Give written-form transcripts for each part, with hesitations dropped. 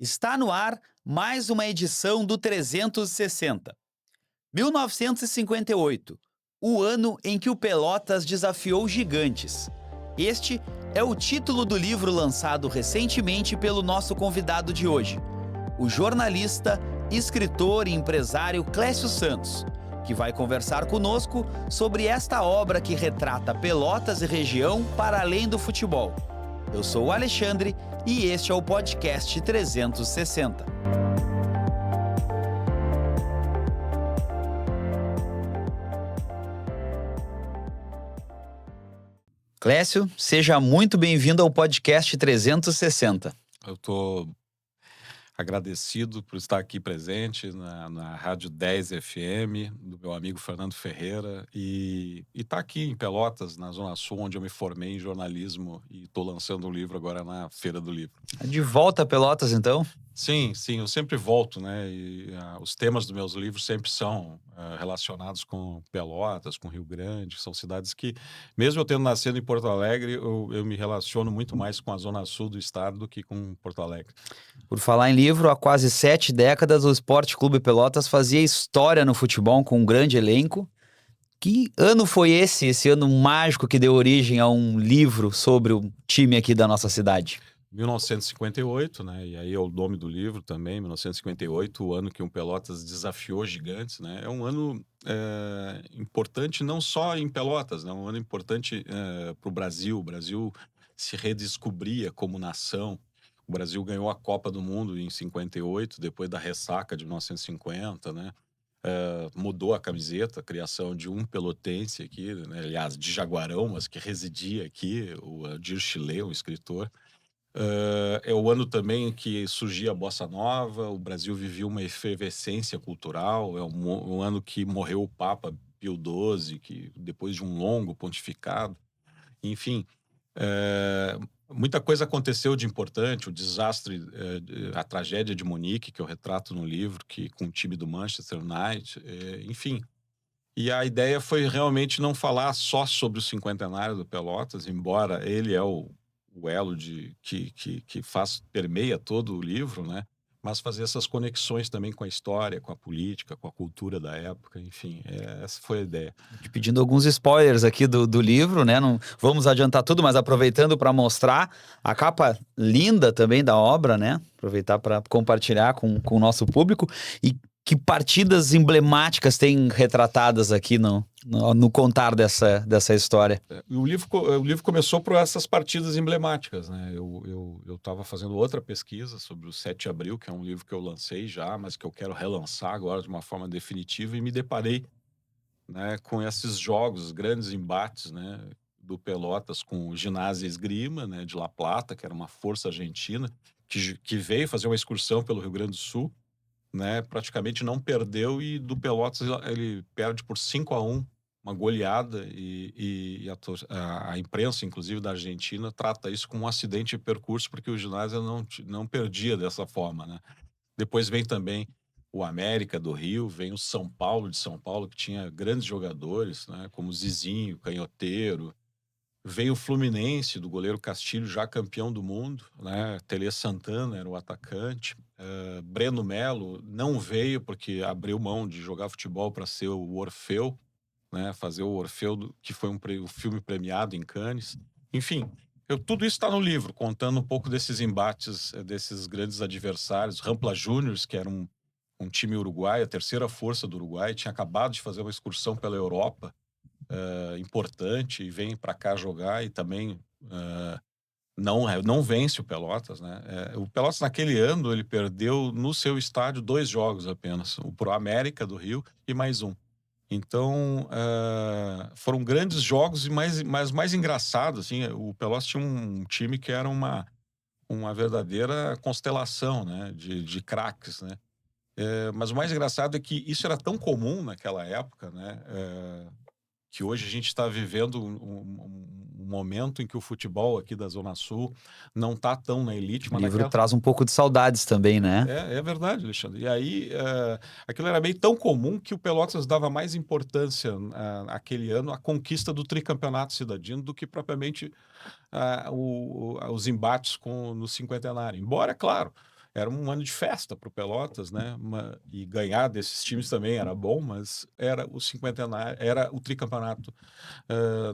Está no ar mais uma edição do 360. 1958, o ano em que o Pelotas desafiou gigantes. Este é o título do livro lançado recentemente pelo nosso convidado de hoje, o jornalista, escritor e empresário Clécio Santos, que vai conversar conosco sobre esta obra que retrata Pelotas e região para além do futebol. Eu sou o Alexandre e este é o podcast 360. Clécio, seja muito bem-vindo ao podcast 360. Eu estou agradecido por estar aqui presente na Rádio 10 FM, do meu amigo Fernando Ferreira, e estar aqui em Pelotas, na Zona Sul, onde eu me formei em jornalismo e estou lançando um livro agora na Feira do Livro. De volta a Pelotas, então? Sim, eu sempre volto, né? Os temas dos meus livros sempre são relacionados com Pelotas, com Rio Grande, são cidades que, mesmo eu tendo nascido em Porto Alegre, eu me relaciono muito mais com a Zona Sul do estado do que com Porto Alegre. Por falar em livro, há quase 7 décadas o Esporte Clube Pelotas fazia história no futebol com um grande elenco. Que ano foi esse ano mágico que deu origem a um livro sobre o time aqui da nossa cidade? 1958, né? E aí é o nome do livro também, 1958, o ano que o Pelotas desafiou gigantes, né? É um ano importante não só em Pelotas, né? Um ano importante para o Brasil. O Brasil se redescobria como nação. O Brasil ganhou a Copa do Mundo em 58, depois da ressaca de 1950, né? Mudou a camiseta, a criação de um pelotense aqui, né? Aliás, de Jaguarão, mas que residia aqui, o Adir Chile, um escritor. É o ano também que surgia a Bossa Nova, o Brasil vivia uma efervescência cultural, é um ano que morreu o Papa Pio XII, que depois de um longo pontificado, enfim, muita coisa aconteceu de importante, o desastre, a tragédia de Munique, que eu retrato no livro, que com o time do Manchester United, enfim. E a ideia foi realmente não falar só sobre o cinquentenário do Pelotas, embora ele é o elo que permeia todo o livro, né? Mas fazer essas conexões também com a história, com a política, com a cultura da época, enfim, essa foi a ideia. Te pedindo alguns spoilers aqui do livro, né? Não vamos adiantar tudo, mas aproveitando para mostrar a capa linda também da obra, né? Aproveitar para compartilhar com o nosso público. E que partidas emblemáticas tem retratadas aqui no contar dessa história? O livro começou por essas partidas emblemáticas, né? Eu estava fazendo outra pesquisa sobre o 7 de abril, que é um livro que eu lancei já, mas que eu quero relançar agora de uma forma definitiva, e me deparei, né, com esses jogos, grandes embates, né, do Pelotas com o Ginásio Esgrima, né, de La Plata, que era uma força argentina, que veio fazer uma excursão pelo Rio Grande do Sul, né, praticamente não perdeu, e do Pelotas ele perde por 5-1, uma goleada, e a imprensa, inclusive da Argentina, trata isso como um acidente de percurso, porque o Ginásio não perdia dessa forma, né. Depois vem também o América do Rio, vem o São Paulo de São Paulo, que tinha grandes jogadores, né, como Zizinho, Canhoteiro. Vem o Fluminense, do goleiro Castilho, já campeão do mundo, né? Tele Santana era o atacante. Breno Melo não veio porque abriu mão de jogar futebol para ser o Orfeu, né? Fazer o Orfeu, que foi um filme premiado em Cannes. Enfim, tudo isso está no livro, contando um pouco desses embates, desses grandes adversários. Rampla Juniors, que era um time uruguaio, a terceira força do Uruguai, tinha acabado de fazer uma excursão pela Europa, importante, e vem para cá jogar, e também não vence o Pelotas, né? O Pelotas naquele ano ele perdeu no seu estádio 2 jogos apenas, o pro América do Rio e mais um. Então foram grandes jogos, mas mais engraçado, assim, o Pelotas tinha um time que era uma verdadeira constelação, né, de craques, né? Mas o mais engraçado é que isso era tão comum naquela época, né? Que hoje a gente está vivendo um momento em que o futebol aqui da Zona Sul não está tão na elite, O mas livro naquela... traz um pouco de saudades também, né? É verdade, Alexandre. E aí, aquilo era meio tão comum que o Pelotas dava mais importância aquele ano à conquista do tricampeonato cidadino do que propriamente os embates no cinquentenário. Embora, claro, era um ano de festa para o Pelotas, né? E ganhar desses times também era bom, mas era o cinquentenário, era o tricampeonato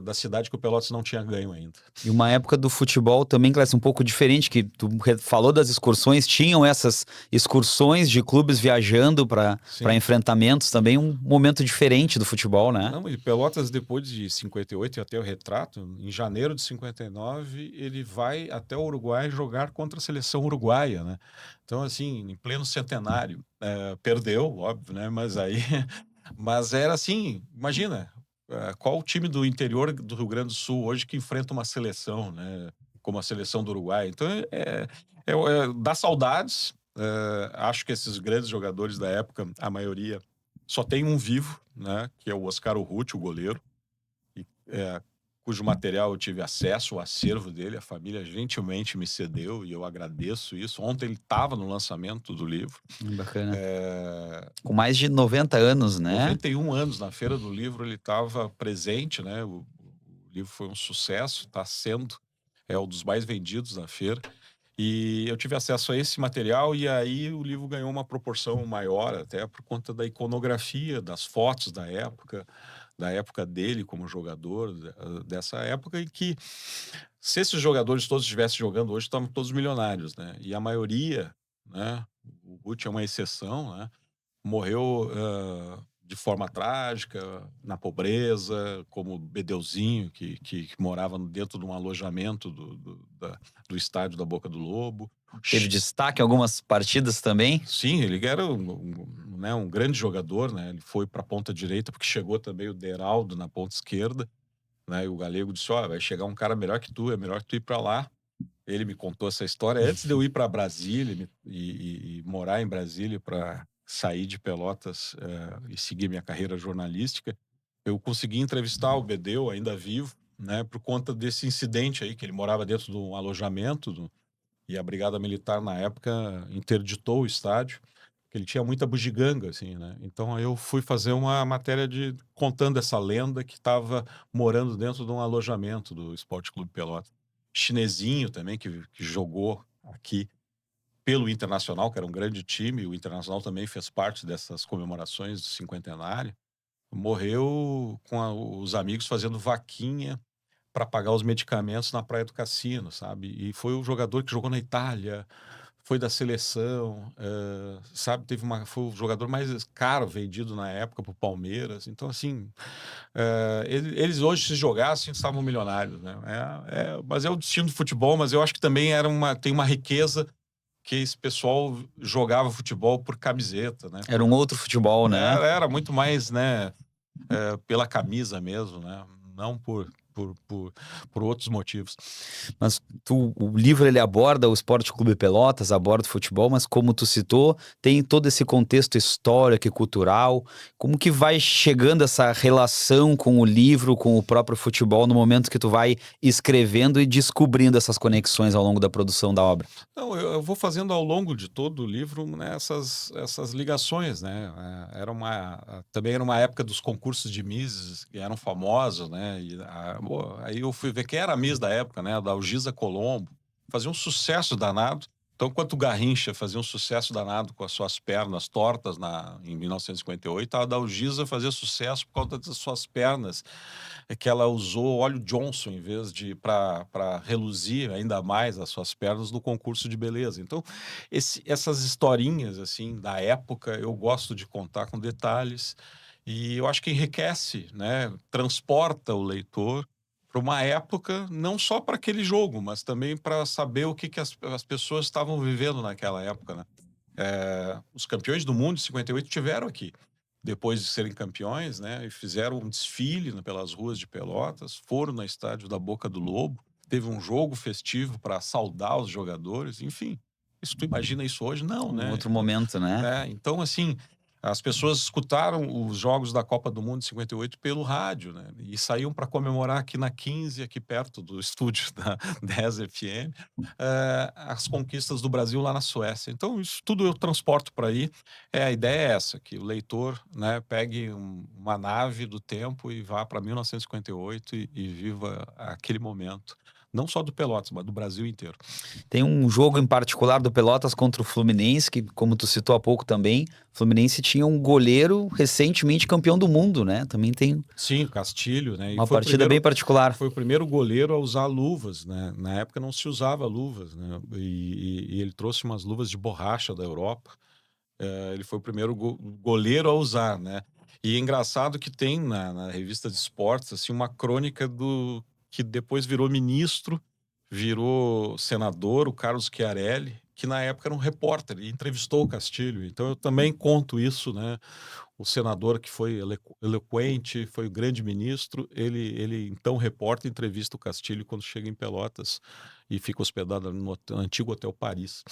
da cidade que o Pelotas não tinha ganho ainda. E uma época do futebol também, Clécio, um pouco diferente, que tu falou das excursões, tinham essas excursões de clubes viajando para Sim. enfrentamentos, também um momento diferente do futebol, né? Não, e Pelotas, depois de 58 e até o retrato, em janeiro de 59, ele vai até o Uruguai jogar contra a seleção uruguaia, né? Então, assim, em pleno centenário, perdeu, óbvio, né? Mas aí, mas era assim, imagina, qual o time do interior do Rio Grande do Sul hoje que enfrenta uma seleção, né? Como a seleção do Uruguai. Então, dá saudades. Acho que esses grandes jogadores da época, a maioria só tem um vivo, né, que é o Oscar Urruti, o goleiro, e, cujo material eu tive acesso, o acervo dele, a família gentilmente me cedeu e eu agradeço isso. Ontem ele estava no lançamento do livro. Bacana. Com mais de 90 anos, né? 91 anos na Feira do Livro ele estava presente, né? O livro foi um sucesso, está sendo, um dos mais vendidos na feira. E eu tive acesso a esse material e aí o livro ganhou uma proporção maior, até por conta da iconografia, das fotos da época dele como jogador, dessa época em que, se esses jogadores todos estivessem jogando hoje, estavam todos milionários, né? E a maioria, né? O Guti é uma exceção, né? Morreu de forma trágica, na pobreza, como Bedeuzinho, que morava dentro de um alojamento do estádio da Boca do Lobo. Teve destaque em algumas partidas também? Sim, ele era né, um grande jogador, né? Ele foi para a ponta direita, porque chegou também o Deraldo na ponta esquerda, né? E o Galego disse: ó, vai chegar um cara melhor que tu, é melhor que tu ir para lá. Ele me contou essa história antes de eu ir para Brasília e morar em Brasília para sair de Pelotas e seguir minha carreira jornalística. Eu consegui entrevistar o Bedeu, ainda vivo, né, por conta desse incidente aí, que ele morava dentro de um alojamento e a Brigada Militar, na época, interditou o estádio, que ele tinha muita bugiganga, assim, né? Então aí eu fui fazer uma matéria contando essa lenda que estava morando dentro de um alojamento do Esporte Clube Pelotas. Chinesinho também, que jogou aqui pelo Internacional, que era um grande time, o Internacional também fez parte dessas comemorações do cinquentenário, morreu com os amigos fazendo vaquinha para pagar os medicamentos na Praia do Cassino, sabe? E foi o jogador que jogou na Itália, foi da seleção, sabe? Foi o jogador mais caro vendido na época para o Palmeiras. Então, assim, eles hoje, se jogassem, estavam milionários, né? Mas é o destino do futebol, mas eu acho que também tem uma riqueza que esse pessoal jogava futebol por camiseta, né? Era um outro futebol, né? Era muito mais, né? Pela camisa mesmo, né? Não por outros motivos. Mas o livro ele aborda o Esporte Clube Pelotas, aborda o futebol, mas como tu citou, tem todo esse contexto histórico e cultural. Como que vai chegando essa relação com o livro, com o próprio futebol, no momento que tu vai escrevendo e descobrindo essas conexões ao longo da produção da obra? Não, eu vou fazendo ao longo de todo o livro, né, essas ligações, né? Também era uma época dos concursos de Misses que eram famosos, né? Aí eu fui ver quem era a Miss da época, né? Da Algisa Colombo. Fazia um sucesso danado. Então, enquanto o Garrincha fazia um sucesso danado com as suas pernas tortas em 1958, a Dalgisa fazia sucesso por causa das suas pernas, que ela usou óleo Johnson em vez de para reluzir ainda mais as suas pernas no concurso de beleza. Então, essas historinhas assim da época eu gosto de contar com detalhes e eu acho que enriquece, né? Transporta o leitor para uma época, não só para aquele jogo, mas também para saber o que as pessoas estavam vivendo naquela época, né? Os campeões do mundo de 58 tiveram aqui, depois de serem campeões, né? E fizeram um desfile, né, pelas ruas de Pelotas, foram no estádio da Boca do Lobo, teve um jogo festivo para saudar os jogadores, enfim. Isso, tu imagina isso hoje? Não, Um né? outro momento, né? Então, assim, as pessoas escutaram os jogos da Copa do Mundo de 58 pelo rádio, né? E saíam para comemorar aqui na 15, aqui perto do estúdio da 10 FM, as conquistas do Brasil lá na Suécia. Então, isso tudo eu transporto para aí. A ideia é essa, que o leitor, né, pegue uma nave do tempo e vá para 1958 e viva aquele momento Não só do Pelotas, mas do Brasil inteiro. Tem um jogo em particular do Pelotas contra o Fluminense, que, como tu citou há pouco também, o Fluminense tinha um goleiro recentemente campeão do mundo, né? Também tem Sim, o Castilho, né? E uma partida bem particular. foi o primeiro goleiro a usar luvas, né? Na época não se usava luvas, né? E ele trouxe umas luvas de borracha da Europa. Ele foi o primeiro goleiro a usar, né? E é engraçado que tem na revista de esportes assim, uma crônica do que depois virou ministro, virou senador, o Carlos Chiarelli, que na época era um repórter e entrevistou o Castilho. Então eu também conto isso, né? O senador que foi eloquente, foi o grande ministro, ele então repórter, entrevista o Castilho quando chega em Pelotas e fica hospedado no antigo Hotel Paris.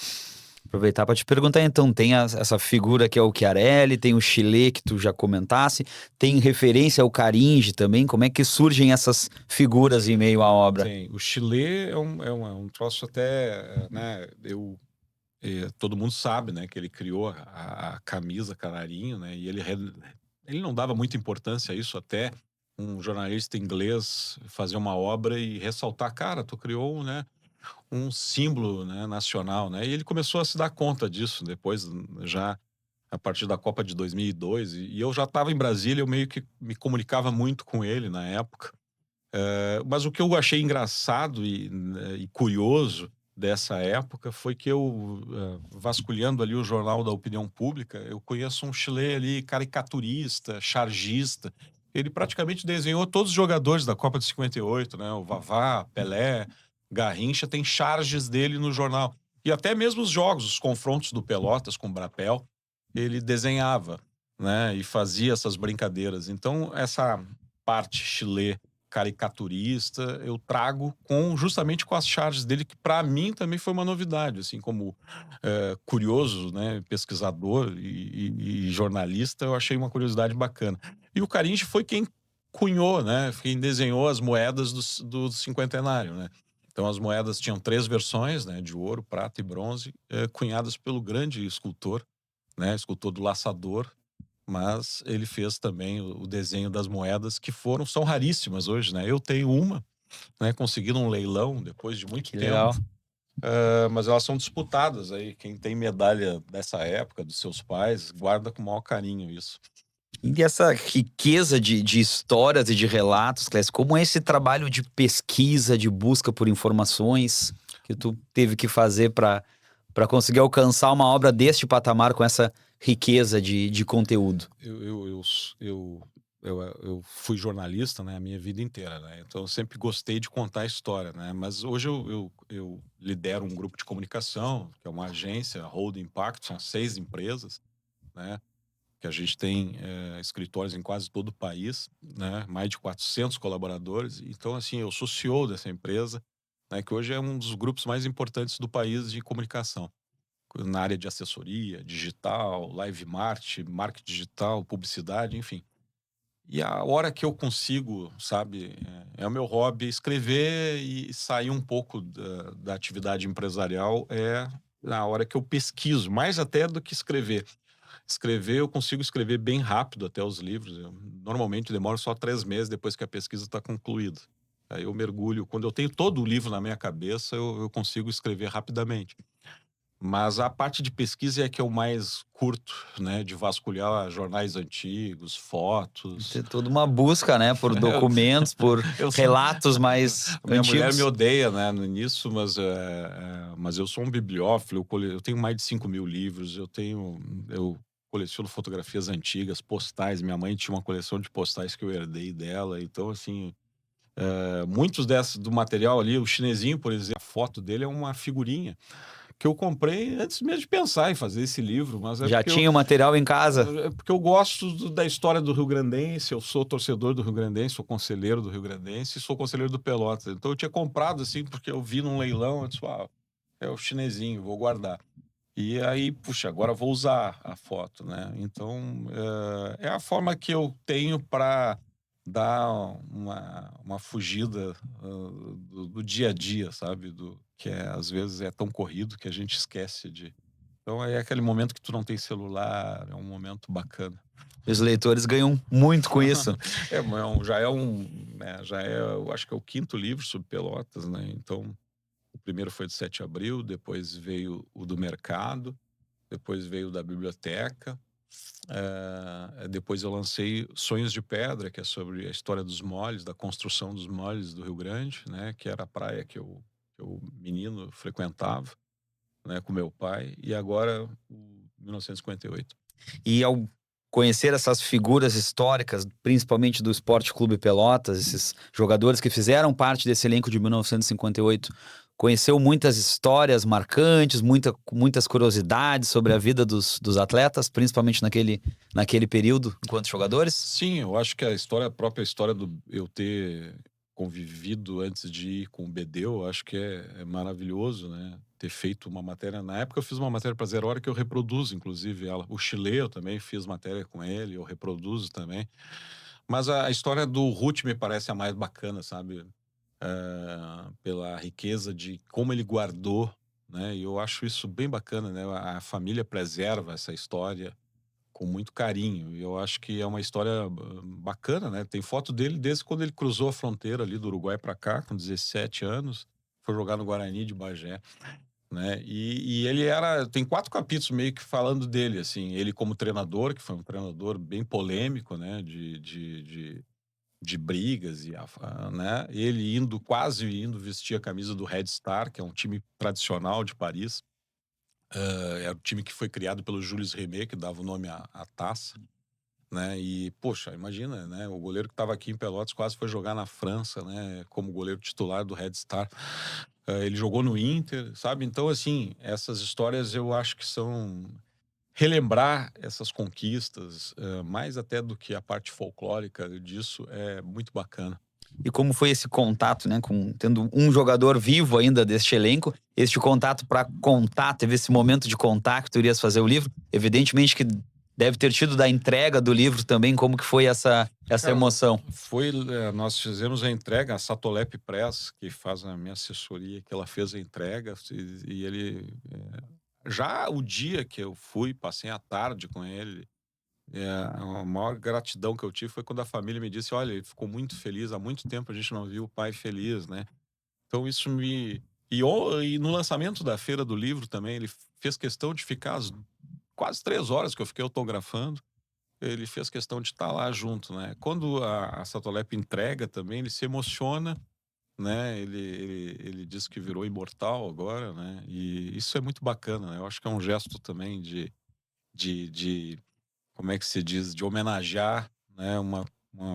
Aproveitar para te perguntar, então, tem essa figura que é o Chiarelli, tem o Chile que tu já comentasse, tem referência ao Caringe também, como é que surgem essas figuras em meio à obra? Tem. O Chile é um troço até, né, todo mundo sabe, né, que ele criou a camisa canarinho, né, e ele não dava muita importância a isso, até um jornalista inglês fazer uma obra e ressaltar, cara, tu criou, né, um símbolo, né, nacional, né, e ele começou a se dar conta disso depois, já a partir da Copa de 2002, e eu já estava em Brasília, eu meio que me comunicava muito com ele na época. Mas o que eu achei engraçado e curioso dessa época foi que eu, vasculhando ali o Jornal da Opinião Pública, eu conheço um chileno ali, caricaturista, chargista. Ele praticamente desenhou todos os jogadores da Copa de 58, né? O Vavá, Pelé, Garrincha, tem charges dele no jornal. E até mesmo os jogos, os confrontos do Pelotas com o Brapel, ele desenhava, né? E fazia essas brincadeiras. Então, essa parte chilena caricaturista, eu trago justamente com as charges dele, que para mim também foi uma novidade, assim como curioso, né, pesquisador e jornalista, eu achei uma curiosidade bacana. E o Caringe foi quem cunhou, né, quem desenhou as moedas do cinquentenário, né. Então as moedas tinham 3 versões, né, de ouro, prata e bronze, cunhadas pelo grande escultor, né, escultor do Laçador, mas ele fez também o desenho das moedas que são raríssimas hoje, né? Eu tenho uma, né? Consegui num leilão depois de muito Que tempo, legal. mas elas são disputadas aí. Quem tem medalha dessa época, dos seus pais, guarda com o maior carinho isso. E essa riqueza de histórias e de relatos, Clécio, como é esse trabalho de pesquisa, de busca por informações que tu teve que fazer para conseguir alcançar uma obra deste patamar com essa riqueza de conteúdo? Eu fui jornalista, né, a minha vida inteira, né? Então eu sempre gostei de contar a história, né? Mas hoje eu lidero um grupo de comunicação, que é uma agência, a Hold Impact, são 6 empresas, né? Que a gente tem escritórios em quase todo o país, né? Mais de 400 colaboradores. Então, assim, eu sou CEO dessa empresa, né? Que hoje é um dos grupos mais importantes do país de comunicação, na área de assessoria, digital, live marketing digital, publicidade, enfim. E a hora que eu consigo, sabe, é o meu hobby escrever e sair um pouco da atividade empresarial é na hora que eu pesquiso, mais até do que escrever. Escrever, eu consigo escrever bem rápido até os livros. Eu, normalmente demora só 3 meses depois que a pesquisa está concluída. Aí eu mergulho. Quando eu tenho todo o livro na minha cabeça, eu consigo escrever rapidamente. Mas a parte de pesquisa é que eu mais curto, né? De vasculhar jornais antigos, fotos. Tem toda uma busca, né, por documentos, por Eu sou, relatos mais a minha mulher me antigos. odeia, né, no início, mas eu sou um bibliófilo, eu tenho mais de 5.000 livros, eu coleciono fotografias antigas, postais, minha mãe tinha uma coleção de postais que eu herdei dela, então, assim, muitos do material ali, o chinesinho, por exemplo, a foto dele é uma figurinha que eu comprei antes mesmo de pensar em fazer esse livro, mas Já tinha o material em casa? é porque eu gosto da história do Rio Grandense, eu sou torcedor do Rio Grandense, sou conselheiro do Rio Grandense e sou conselheiro do Pelotas. Então eu tinha comprado assim, porque eu vi num leilão, eu disse, é o chinesinho, vou guardar. E aí, puxa, agora vou usar a foto, né? Então, é a forma que eu tenho para dar uma fugida do dia a dia, sabe? Que às vezes é tão corrido que a gente esquece de Então é aquele momento que tu não tem celular, é um momento bacana. Os leitores ganham muito com isso. Eu acho que é o quinto livro sobre Pelotas, né? Então, o primeiro foi do 7 de Abril, depois veio o do Mercado, depois veio o da Biblioteca. Depois eu lancei Sonhos de Pedra, que é sobre a história dos moles, da construção dos moles do Rio Grande, né? Que era a praia que eu menino frequentava, né? Com meu pai. E agora o 1958. E ao conhecer essas figuras históricas, principalmente do Esporte Clube Pelotas, esses jogadores que fizeram parte desse elenco de 1958, conheceu muitas histórias marcantes, muitas curiosidades sobre a vida dos atletas, principalmente naquele período, enquanto jogadores? Sim, eu acho que a própria história do eu ter convivido antes de ir com o Bedeu, eu acho que é maravilhoso, né? Ter feito uma matéria. Na época eu fiz uma matéria para Zero Hora que eu reproduzo, inclusive, ela. O Chile eu também fiz matéria com ele, eu reproduzo também. Mas a história do Ruth me parece a mais bacana, sabe? Pela riqueza de como ele guardou, né? E eu acho isso bem bacana, né? A família preserva essa história com muito carinho. E eu acho que é uma história bacana, né? Tem foto dele desde quando ele cruzou a fronteira ali do Uruguai para cá, com 17 anos, foi jogar no Guarani de Bagé, né? E ele tem 4 capítulos meio que falando dele, assim, ele como treinador, que foi um treinador bem polêmico, né? De brigas né? Ele quase indo vestir a camisa do Red Star, que é um time tradicional de Paris. Era o time que foi criado pelo Jules Rimet, que dava o nome à taça, né? E, poxa, imagina, né? O goleiro que estava aqui em Pelotas quase foi jogar na França, né? Como goleiro titular do Red Star. Ele jogou no Inter, sabe? Então, assim, essas histórias eu acho que são relembrar essas conquistas, mais até do que a parte folclórica disso, é muito bacana. E como foi esse contato, né, tendo um jogador vivo ainda deste elenco, este contato para contar, teve esse momento de contato que tu irias fazer o livro, evidentemente que deve ter tido da entrega do livro também, como que foi essa Cara, emoção? nós fizemos a entrega, a Satolep Press, que faz a minha assessoria, que ela fez a entrega, e ele, já o dia que eu fui, passei a tarde com ele, a maior gratidão que eu tive foi quando a família me disse, olha, ele ficou muito feliz, há muito tempo a gente não viu o pai feliz, né? Então isso me... E no lançamento da Feira do Livro também, ele fez questão de ficar as quase 3 horas que eu fiquei autografando, ele fez questão de estar lá junto, né? Quando a Satolep entrega também, ele se emociona, né? Ele diz que virou imortal agora, né? E isso é muito bacana, né? Eu acho que é um gesto também de como é que se diz, de homenagear, né, uma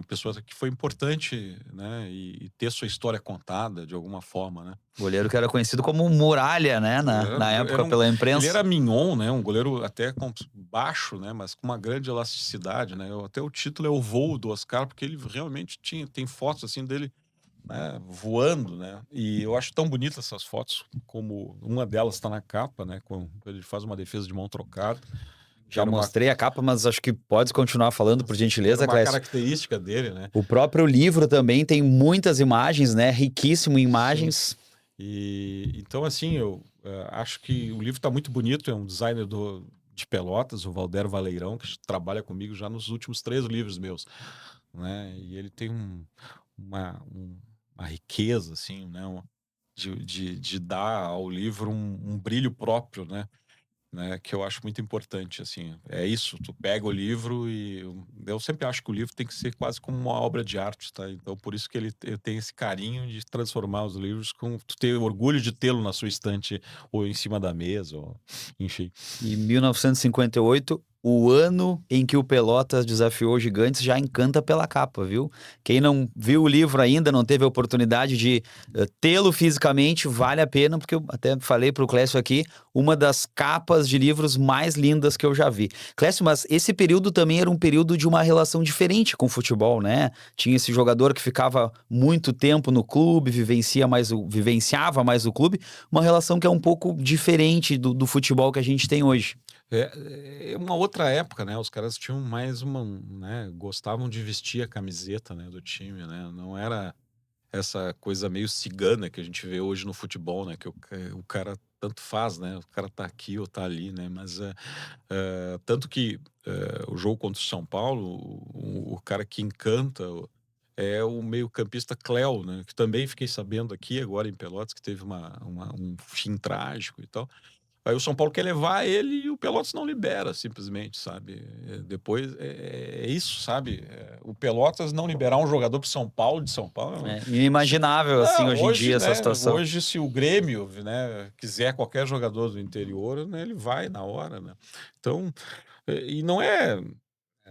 pessoa que foi importante, né, e ter sua história contada de alguma forma, né. Goleiro que era conhecido como Muralha, né, na época pela Ele imprensa. era mignon, né, um goleiro até baixo, né, mas com uma grande elasticidade, né. Até o título é O Voo do Oscar, porque ele realmente tem fotos assim dele, né, voando, né. E eu acho tão bonitas essas fotos, como uma delas está na capa, né, quando ele faz uma defesa de mão trocada. Já mostrei a capa, mas acho que pode continuar falando, por Era gentileza, uma Clécio. característica dele, né? O próprio livro também tem muitas imagens, né? Riquíssimo em imagens. E então, assim, eu acho que o livro está muito bonito. É um designer de Pelotas, o Valder Valeirão, que trabalha comigo já nos últimos 3 livros meus, né? E ele tem uma riqueza, assim, né? De dar ao livro um brilho próprio, né, que eu acho muito importante, assim. É isso, tu pega o livro e eu sempre acho que o livro tem que ser quase como uma obra de arte, tá? Então, por isso que ele tem esse carinho de transformar os livros, com tu ter orgulho de tê-lo na sua estante ou em cima da mesa, ou, enfim. E 1958, o ano em que o Pelotas desafiou os Gigantes, já encanta pela capa, viu? Quem não viu o livro ainda, não teve a oportunidade de tê-lo fisicamente, vale a pena, porque eu até falei pro Clécio aqui, uma das capas de livros mais lindas que eu já vi. Clécio, mas esse período também era um período de uma relação diferente com o futebol, né? Tinha esse jogador que ficava muito tempo no clube, vivenciava mais o clube, uma relação que é um pouco diferente do futebol que a gente tem hoje. É uma outra época, né? Os caras tinham mais né? Gostavam de vestir a camiseta, né, do time, né? Não era essa coisa meio cigana que a gente vê hoje no futebol, né? Que o cara tanto faz, né? O cara tá aqui ou tá ali, né? Mas tanto que o jogo contra o São Paulo, o cara que encanta é o meio-campista Cléo, né? Que também fiquei sabendo aqui agora em Pelotas que teve um fim trágico e tal. Aí o São Paulo quer levar ele e o Pelotas não libera, simplesmente, sabe? Depois é isso, sabe? O Pelotas não liberar um jogador pro São Paulo, de São Paulo. É inimaginável, assim, Não, hoje em hoje, dia, essa né? situação. Hoje, se o Grêmio, né, quiser qualquer jogador do interior, né, ele vai na hora, né? Então, e não é.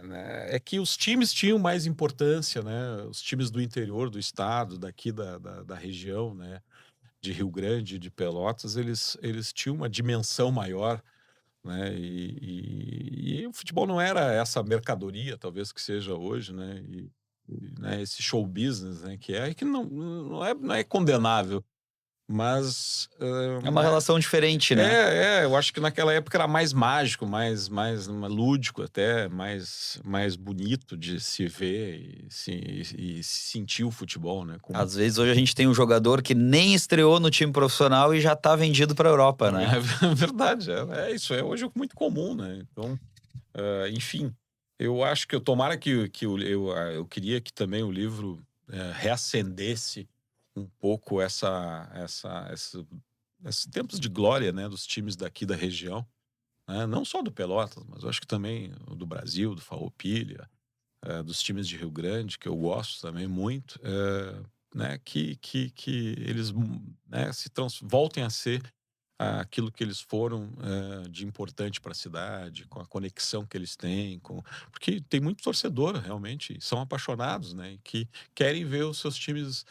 Né, é que os times tinham mais importância, né? Os times do interior do estado, daqui da região, né? De Rio Grande, de Pelotas, eles tinham uma dimensão maior, né? E o futebol não era essa mercadoria, talvez que seja hoje, né? Né, esse show business, né? Que é que não é condenável, mas É uma né, relação diferente, né? eu acho que naquela época era mais mágico, mais lúdico até, mais bonito de se ver e sentir o futebol, né? Às vezes hoje a gente tem um jogador que nem estreou no time profissional e já tá vendido pra Europa, né? É verdade, isso é hoje muito comum, né? Então, enfim, eu acho que tomara que eu queria que também o livro reacendesse um pouco esses tempos de glória, né, dos times daqui da região, né? Não só do Pelotas, mas eu acho que também do Brasil, do Farroupilha, dos times de Rio Grande, que eu gosto também muito, né, que eles né, voltem a ser aquilo que eles foram de importante para a cidade, com a conexão que eles têm, porque tem muito torcedor realmente, são apaixonados, né, e que querem ver os seus times,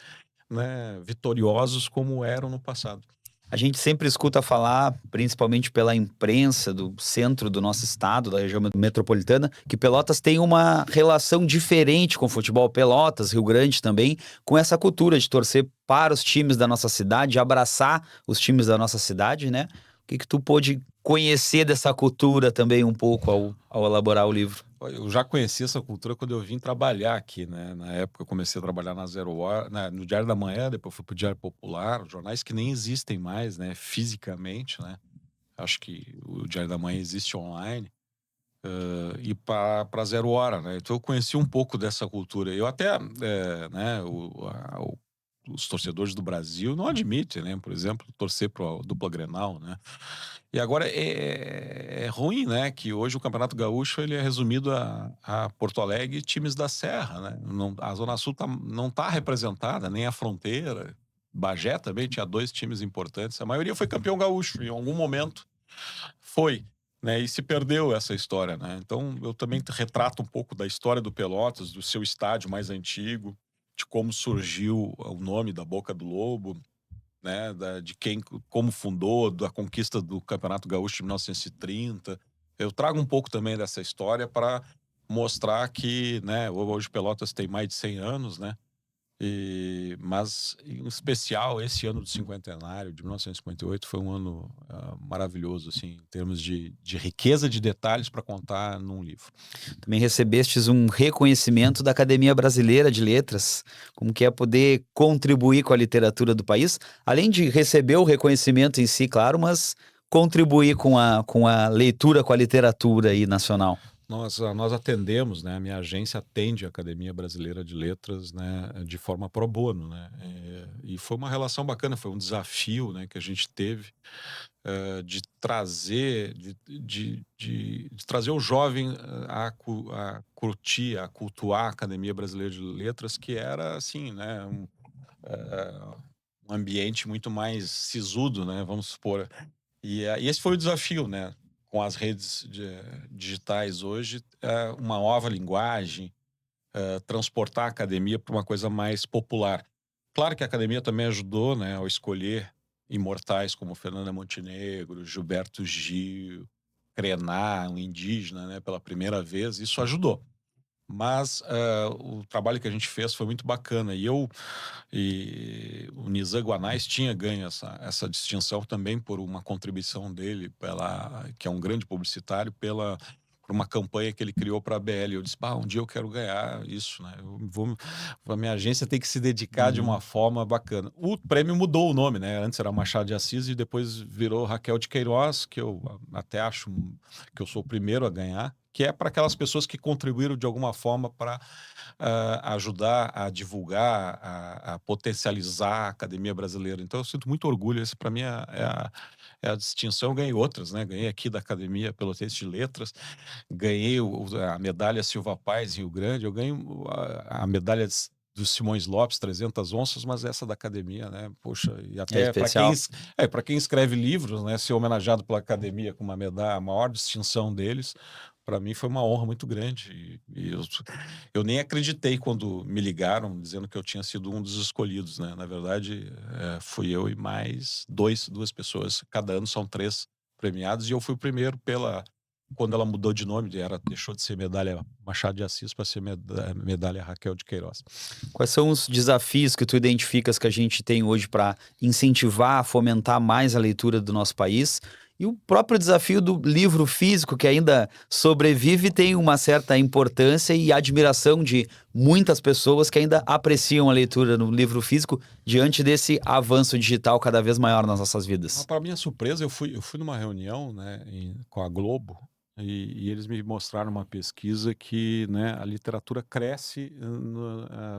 né, vitoriosos como eram no passado. A gente sempre escuta falar, principalmente pela imprensa do centro do nosso estado, da região metropolitana, que Pelotas tem uma relação diferente com o futebol. Pelotas, Rio Grande também, com essa cultura de torcer para os times da nossa cidade, de abraçar os times da nossa cidade, né? O que tu pôde conhecer dessa cultura também um pouco ao elaborar o livro? Eu já conheci essa cultura quando eu vim trabalhar aqui, né? Na época eu comecei a trabalhar na Zero Hora, no Diário da Manhã, depois fui para o Diário Popular, jornais que nem existem mais, né? Fisicamente, né? Acho que o Diário da Manhã existe online. E para Zero Hora, né? Então eu conheci um pouco dessa cultura. Eu até, né? Os torcedores do Brasil não admitem, né? Por exemplo, torcer para a dupla Grenal, né? E agora é ruim, né? Que hoje o Campeonato Gaúcho ele é resumido a Porto Alegre e times da Serra, né? Não, a Zona Sul não está representada, nem a Fronteira. Bagé também tinha 2 times importantes. A maioria foi campeão gaúcho, em algum momento foi. Né, e se perdeu essa história, né? Então eu também retrato um pouco da história do Pelotas, do seu estádio mais antigo, de como surgiu o nome da Boca do Lobo, né? De quem, como fundou, da conquista do Campeonato Gaúcho de 1930. Eu trago um pouco também dessa história para mostrar que, né? Hoje Pelotas tem mais de 100 anos, né? Mas, em especial, esse ano do cinquentenário, de 1958, foi um ano maravilhoso, assim, em termos de riqueza de detalhes para contar num livro. Também recebestes um reconhecimento da Academia Brasileira de Letras, como que é poder contribuir com a literatura do país, além de receber o reconhecimento em si, claro, mas contribuir com a leitura, com a literatura aí nacional. Nós atendemos, né? A minha agência atende a Academia Brasileira de Letras, né? De forma pro bono, né? E foi uma relação bacana, foi um desafio, né? Que a gente teve de trazer, de trazer o jovem a curtir, a cultuar a Academia Brasileira de Letras, que era assim, né? Um ambiente muito mais sisudo, né? Vamos supor. E esse foi o desafio, né? Com as redes digitais hoje, uma nova linguagem, transportar a academia para uma coisa mais popular. Claro que a academia também ajudou, né, ao escolher imortais como Fernanda Montenegro, Gilberto Gil, Krenar, um indígena, né, pela primeira vez. Isso ajudou. Mas o trabalho que a gente fez foi muito bacana. E o Nizam Guanais tinha ganho essa distinção também por uma contribuição dele, que é um grande publicitário, por uma campanha que ele criou para a BL. Eu disse, um dia eu quero ganhar isso, né? A minha agência tem que se dedicar de uma forma bacana. O prêmio mudou o nome, né? Antes era Machado de Assis e depois virou Raquel de Queiroz, que eu até acho que eu sou o primeiro a ganhar, que é para aquelas pessoas que contribuíram de alguma forma para ajudar a divulgar, a potencializar a academia brasileira. Então eu sinto muito orgulho. Esse para mim é a distinção. Eu ganhei outras, né? Ganhei aqui da Academia Pelotense de Letras, ganhei a medalha Silva Paz em Rio Grande, eu ganho a medalha do Simões Lopes, 300 onças, mas essa da academia, né? Poxa, e É até especial. para quem escreve livros, né? Ser homenageado pela academia com uma medalha, a maior distinção deles, para mim foi uma honra muito grande. E eu nem acreditei quando me ligaram dizendo que eu tinha sido um dos escolhidos, né? Na verdade, fui eu e mais duas pessoas. Cada ano são 3 premiados e eu fui o primeiro quando ela mudou de nome, deixou de ser medalha Machado de Assis para ser medalha Raquel de Queiroz. Quais são os desafios que tu identificas que a gente tem hoje para incentivar, fomentar mais a leitura do nosso país? E o próprio desafio do livro físico, que ainda sobrevive, tem uma certa importância e admiração de muitas pessoas que ainda apreciam a leitura no livro físico diante desse avanço digital cada vez maior nas nossas vidas. Para minha surpresa, eu fui numa reunião, né, com a Globo, e eles me mostraram uma pesquisa que, né, a literatura cresce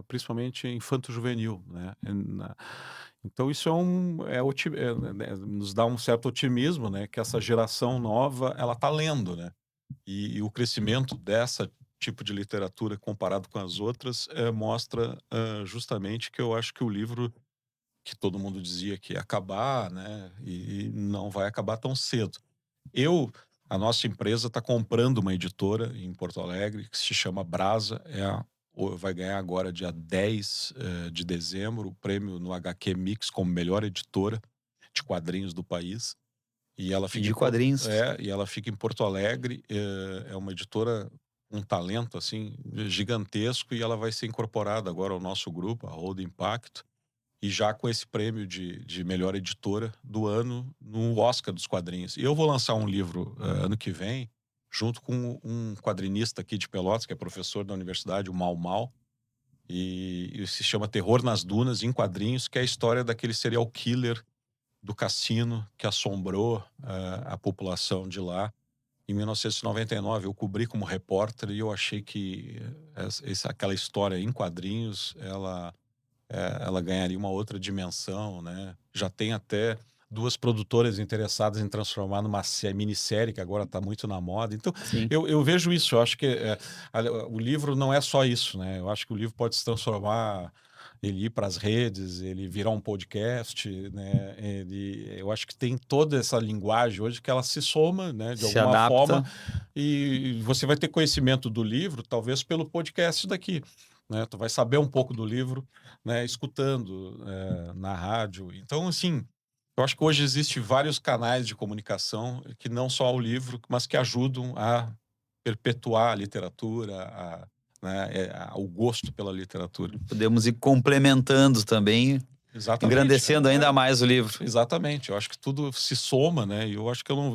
principalmente infanto-juvenil, né? Então isso nos dá um certo otimismo, né, que essa geração nova ela está lendo, né? E o crescimento dessa tipo de literatura comparado com as outras mostra justamente que eu acho que o livro que todo mundo dizia que ia acabar, né? E não vai acabar tão cedo. A nossa empresa está comprando uma editora em Porto Alegre que se chama Brasa, vai ganhar agora dia 10 de dezembro o prêmio no HQ Mix como melhor editora de quadrinhos do país. E ela fica De quadrinhos. e ela fica em Porto Alegre, é uma editora um talento assim gigantesco e ela vai ser incorporada agora ao nosso grupo, a Rodo Impacto, e já com esse prêmio de melhor editora do ano no Oscar dos quadrinhos. E eu vou lançar um livro ano que vem, junto com um quadrinista aqui de Pelotas, que é professor da universidade, o Mau Mau, e se chama Terror nas Dunas, em quadrinhos, que é a história daquele serial killer do cassino que assombrou a população de lá. Em 1999, eu cobri como repórter e eu achei que aquela história em quadrinhos, ela ganharia uma outra dimensão, né? Já tem até 2 produtoras interessadas em transformar numa minissérie, que agora está muito na moda. Então, Sim. eu vejo isso. Eu acho que o livro não é só isso, né? Eu acho que o livro pode se transformar, ele ir para as redes, ele virar um podcast, né? Eu acho que tem toda essa linguagem hoje que ela se soma, né? De Se alguma forma, adapta. e você vai ter conhecimento do livro, talvez pelo podcast daqui, né? Tu vai saber um pouco do livro, né? Escutando na rádio. Então, assim, eu acho que hoje existe vários canais de comunicação que não só o livro, mas que ajudam a perpetuar a literatura, o gosto pela literatura. Podemos ir complementando também, Exatamente. engrandecendo ainda mais o livro. Exatamente. Eu acho que tudo se soma, né? E eu acho que eu não...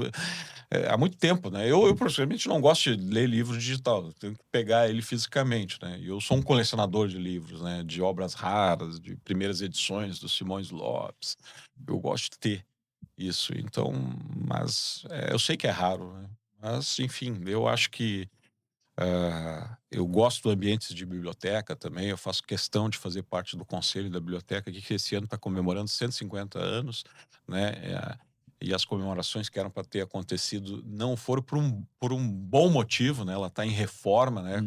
há muito tempo, né? Eu praticamente não gosto de ler livro digital. Eu tenho que pegar ele fisicamente, né? E eu sou um colecionador de livros, né? De obras raras, de primeiras edições do Simões Lopes. Eu gosto de ter isso. Então, mas eu sei que é raro, né? Mas, enfim, eu acho que eu gosto do ambiente de biblioteca também. Eu faço questão de fazer parte do conselho da biblioteca, que esse ano está comemorando 150 anos, né? E as comemorações que eram para ter acontecido não foram por um bom motivo, né? Ela está em reforma, né?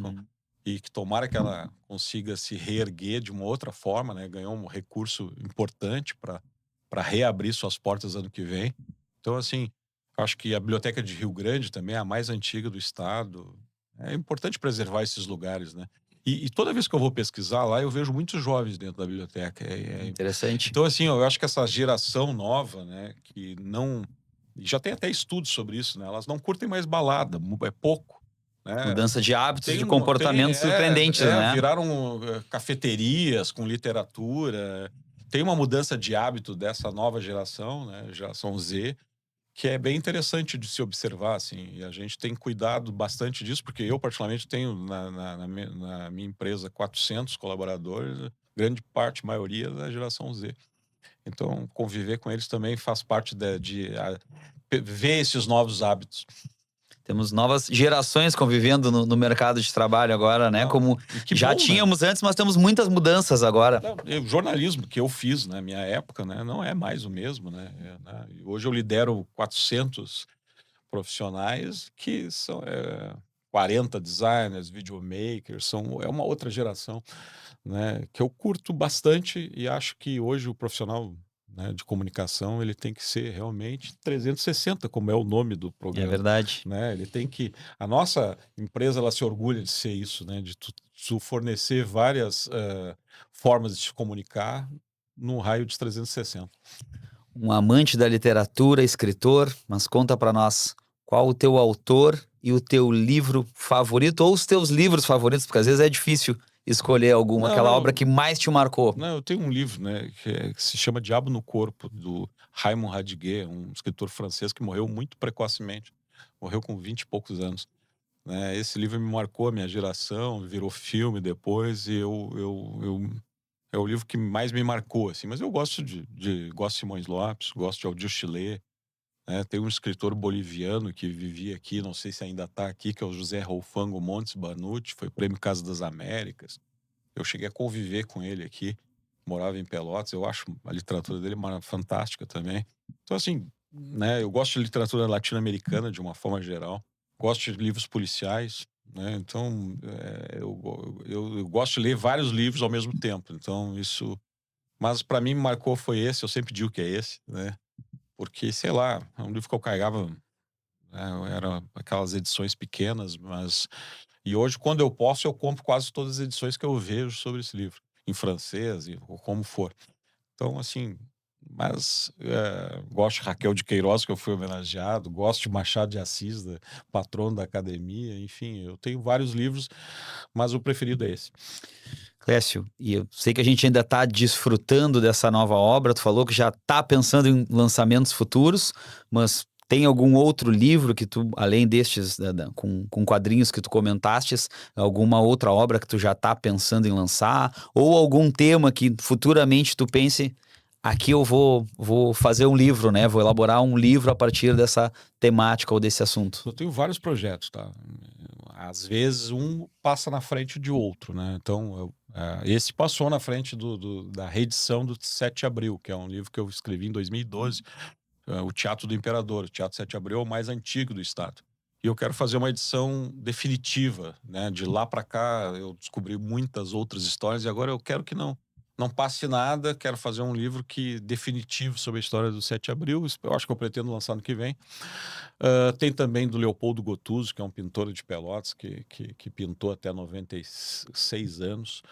E que tomara que ela consiga se reerguer de uma outra forma, né? Ganhou um recurso importante para reabrir suas portas ano que vem. Então, assim, acho que a Biblioteca de Rio Grande também é a mais antiga do estado. É importante preservar esses lugares, né? E toda vez que eu vou pesquisar lá, eu vejo muitos jovens dentro da biblioteca. Interessante. Então, assim, eu acho que essa geração nova, né, que não... E já tem até estudos sobre isso, né? Elas não curtem mais balada, é pouco, né? Mudança de hábitos, de comportamentos surpreendentes, né? Viraram cafeterias com literatura. Tem uma mudança de hábito dessa nova geração, né? Geração Z, que é bem interessante de se observar, assim, e a gente tem cuidado bastante disso, porque eu particularmente tenho na minha empresa 400 colaboradores, grande parte, maioria da geração Z. Então, conviver com eles também faz parte ver esses novos hábitos. Temos novas gerações convivendo no mercado de trabalho agora, né? Não, Como e que já bom, né? tínhamos antes, mas temos muitas mudanças agora. Não, o jornalismo que eu fiz na minha época, né, não é mais o mesmo, né? Hoje eu lidero 400 profissionais que são 40 designers, videomakers, é uma outra geração, né, que eu curto bastante e acho que hoje o profissional, né, de comunicação ele tem que ser realmente 360, como é o nome do É programa, verdade. né? Ele tem que a nossa empresa ela se orgulha de ser isso, né, de tu fornecer várias formas de se comunicar num raio de 360. Um amante da literatura, escritor, mas conta pra nós, qual o teu autor e o teu livro favorito, ou os teus livros favoritos, porque às vezes é difícil escolher algum, Não, aquela obra não, que mais te marcou. não, eu tenho um livro, né, que se chama Diabo no Corpo, do Raymond Radiguet, um escritor francês que morreu muito precocemente, morreu com 20 e poucos anos, né? Esse livro me marcou a minha geração, virou filme depois, e é o livro que mais me marcou, assim. Mas eu gosto de Simões Lopes, gosto de Aldir Chilé, né? Tem um escritor boliviano que vivia aqui, não sei se ainda está aqui, que é o José Rolfango Montes Banucci, foi prêmio Casa das Américas. Eu cheguei a conviver com ele aqui, morava em Pelotas, eu acho a literatura dele fantástica também. Então, assim, né, eu gosto de literatura latino-americana de uma forma geral, gosto de livros policiais, né, então eu gosto de ler vários livros ao mesmo tempo, então isso... Mas para mim me marcou foi esse, eu sempre digo que é esse, né, porque, sei lá, é um livro que eu carregava, né, era aquelas edições pequenas, mas e hoje, quando eu posso, eu compro quase todas as edições que eu vejo sobre esse livro, em francês, ou como for. Então, assim, mas gosto de Raquel de Queiroz, que eu fui homenageado, gosto de Machado de Assis, patrono da academia, enfim, eu tenho vários livros, mas o preferido é esse. Clécio, e eu sei que a gente ainda está desfrutando dessa nova obra, tu falou que já está pensando em lançamentos futuros, mas tem algum outro livro que tu, além destes, com quadrinhos que tu comentastes, alguma outra obra que tu já está pensando em lançar? Ou algum tema que futuramente tu pense, aqui eu vou fazer um livro, né? Vou elaborar um livro a partir dessa temática ou desse assunto. Eu tenho vários projetos, tá? Às vezes um passa na frente de outro, né? Então, esse passou na frente da reedição do 7 de Abril, que é um livro que eu escrevi em 2012, o Teatro do Imperador. O Teatro 7 de Abril é o mais antigo do estado. E eu quero fazer uma edição definitiva, né? De lá para cá eu descobri muitas outras histórias e agora eu quero que não passe nada, quero fazer um livro definitivo sobre a história do 7 de Abril. Eu acho que eu pretendo lançar no que vem. Tem também do Leopoldo Gottuso, que é um pintor de Pelotas, que pintou até 96 anos.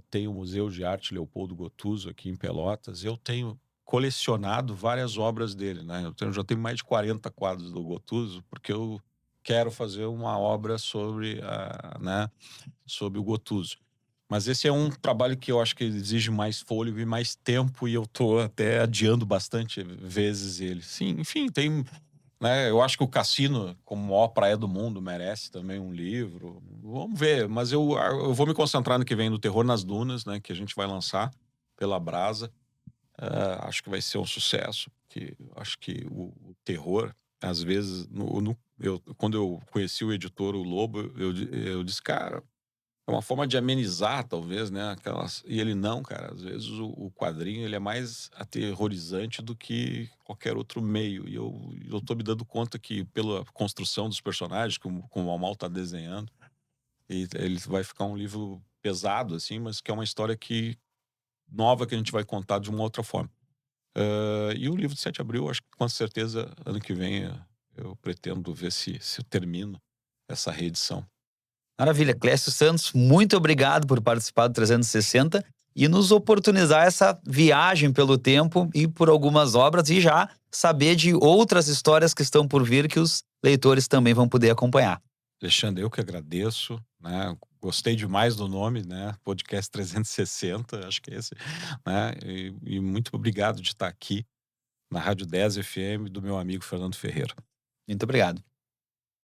Tem o Museu de Arte Leopoldo Gottuso aqui em Pelotas. Eu tenho colecionado várias obras dele, né? Já tenho mais de 40 quadros do Gottuso, porque eu quero fazer uma obra né, sobre o Gottuso. Mas esse é um trabalho que eu acho que exige mais fôlego e mais tempo, e eu tô até adiando bastante vezes ele. Sim, enfim, tem, né, eu acho que o Cassino, como maior praia do mundo, merece também um livro. Vamos ver, mas eu vou me concentrar no que vem, no Terror nas Dunas, né, que a gente vai lançar pela Brasa. Acho que vai ser um sucesso, porque acho que o terror, às vezes, quando eu conheci o editor, o Lobo, eu disse, cara, é uma forma de amenizar, talvez, né? E ele não, cara. Às vezes o quadrinho ele é mais aterrorizante do que qualquer outro meio. E eu tô me dando conta que, pela construção dos personagens, como o Amal tá desenhando, e ele vai ficar um livro pesado, assim, mas que é uma história nova que a gente vai contar de uma outra forma. E o livro de 7 de Abril, acho que com certeza, ano que vem, eu pretendo ver se eu termino essa reedição. Maravilha. Clécio Santos, muito obrigado por participar do 360 e nos oportunizar essa viagem pelo tempo e por algumas obras e já saber de outras histórias que estão por vir que os leitores também vão poder acompanhar. Alexandre, eu que agradeço, né? Gostei demais do nome, né? Podcast 360, acho que é esse, né? E muito obrigado de estar aqui. na Rádio 10 FM do meu amigo Fernando Ferreira. Muito obrigado.